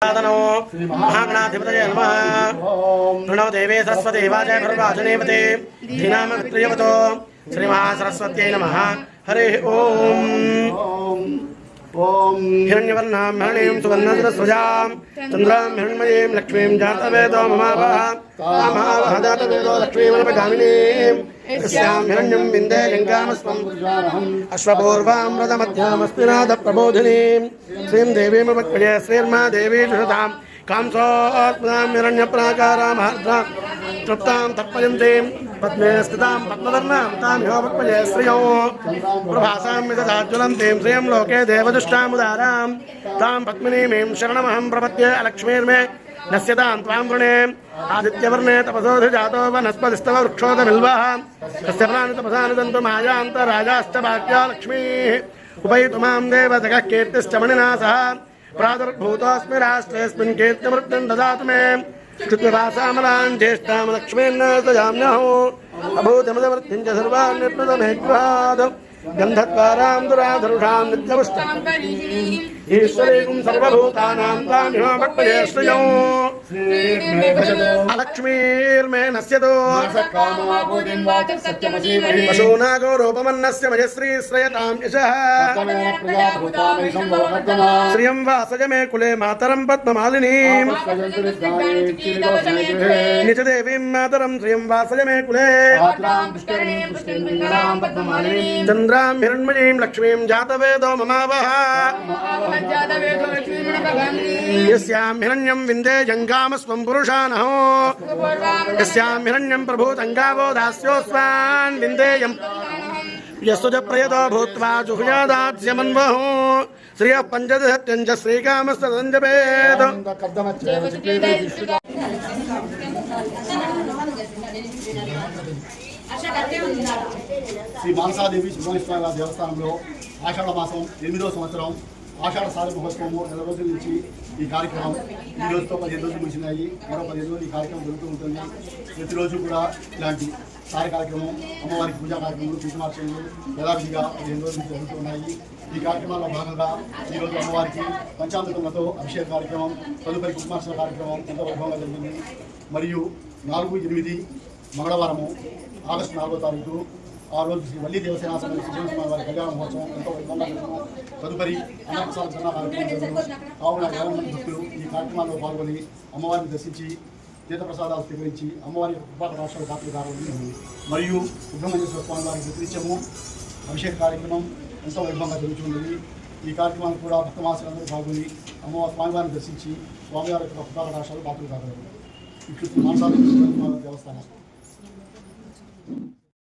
महागणाधिपतये नमः। प्रणव देवे सरस्वती वाजय भर्वाजनेवते धीनाम प्रियवतो श्री महासरस्वत्यै नमः। हरे ओम। हिरण्यवर्णां हिरण्यं सुवर्णधरस्वजां चन्द्रां हिरण्मयीं लक्ष्मीं जातवेदो ममावः कामावः जातवेदो लक्ष्मीमनपगामिनीं यस्यां हिरण्यं विन्दे लिङ्गामस्मं अश्वपूर्वां रथमध्यामस्मिनादप्रबोधिनीं श्रीं देवीमुपक्वये श्रीर्मा देवी जुषतां कांसोत्पदां हिरण्यप्राकारां हर्द्रां तृप्तां तत्पयन्तीं पद्मे स्थितां पद्मवर्णां तां ह्योपक्वये श्रियो प्रभासां विदधाज्वलन्तीं श्रियं लोके देवदुष्टामुदारां तां पद्मिनीं शरणमहं प्रपद्ये अलक्ष्मीर्मे नश्यतां त्वां वृणे आदित्यवर्णे तपसोऽधिजातो वनस्पतिस्तव वृक्षोदमिल्वः तस्य प्राणि तपसा निदन्तु मायान्तराजाश्च भाग्या लक्ष्मीः उपैतु मां देवजगः कीर्तिश्च मणिना सह प्रादुर्भूतोऽस्मि राष्ट्रेऽस्मिन् कीर्तिमृत्युं ददातु मे कृत्वभासामलां ज्येष्ठां लक्ष्मीर्न सजाम्यहो अभूतमदवृत्तिं च सर्वान् निर्णतमेक्वाद गन्धद्वारां दुराधरुषां नित्यपुष्टां ईश्वरीं सर्वभूतानां तामिहो भक्तये श्रियो अलक्ष्मीर्मे नश्यतो पशूनागो रूपमन्नस्य मयश्री श्रयतां यशः श्रियं वासज मे कुले मातरं पद्ममालिनीं निजदेवीं मातरं श्रियं वासज मे कुले चन्द्रां हिरण्मयीं लक्ष्मीं जातवेदो ममावः यस्यां हिरण्यं विन्दे जङ्गामस्वं पुरुषानहो यस्यां हिरण्यं प्रभूतङ्गावो दास्योऽस्वान् विन्देयं यस्तु च प्रयतो भूत्वा जुहुयादास्यमन्वहो श्रियः पञ्चदशत्यं च श्रीकामस्तदञ्जपेत् శ్రీ మానసాదేవి సుబ్రహ్మణ్యేశ్వర దేవస్థానంలో ఆషాఢ మాసం 8వ సంవత్సరం ఆషాఢ సారి మహోత్సవము 2 రోజుల నుంచి ఈ కార్యక్రమం ఈ రోజుతో 15 రోజులు ముగిసినాయి. మరో 15 రోజులు ఈ కార్యక్రమం జరుగుతూ ఉంటుంది. ప్రతిరోజు కూడా ఇలాంటి సారి కార్యక్రమం అమ్మవారికి పూజా కార్యక్రమాలు కుంకుమార్చనలు యథావిధిగా 15 రోజుల నుంచి జరుగుతూ ఉన్నాయి. ఈ కార్యక్రమాల్లో భాగంగా ఈరోజు అమ్మవారికి పంచామృతములతో అభిషేక కార్యక్రమం తదుపరి కుంకుమార్చన కార్యక్రమం ఎంతో వైభవంగా జరిగింది. మరియు 4/8 మంగళవారము ఆగస్టు 4వ తారీఖు ఆ రోజు శ్రీ వల్లి దేవసేన సుబ్రహ్మణ్య వారి కళ్యాణ మహోత్సవం ఎంతో వైభవంగా జరుగుతాం. తదుపరి అన్నప్రసాద సన్న కార్యక్రమం జరుగుతుంది. కావున 50 మంది భక్తులు ఈ కార్యక్రమాల్లో పాల్గొని అమ్మవారిని దర్శించి తీర్థప్రసాదాలు స్వీకరించి అమ్మవారి కృపా రాష్ట్రాల పాత్ర కావాలని మరియు సుబ్రహ్మణ్యేశ్వర స్వామి వారి ప్రతినిత్యము అభిషేక కార్యక్రమం ఎంతో వైభవంగా జరుగుతున్నది. ఈ కార్యక్రమాన్ని కూడా భక్తమాసులందరూ పాల్గొని అమ్మవారి స్వామివారిని దర్శించి స్వామివారి యొక్క కృపా రాష్ట్రాలు పాత్రలు కాగలరు. ఇట్లు మానసాదేవి దేవస్థానం.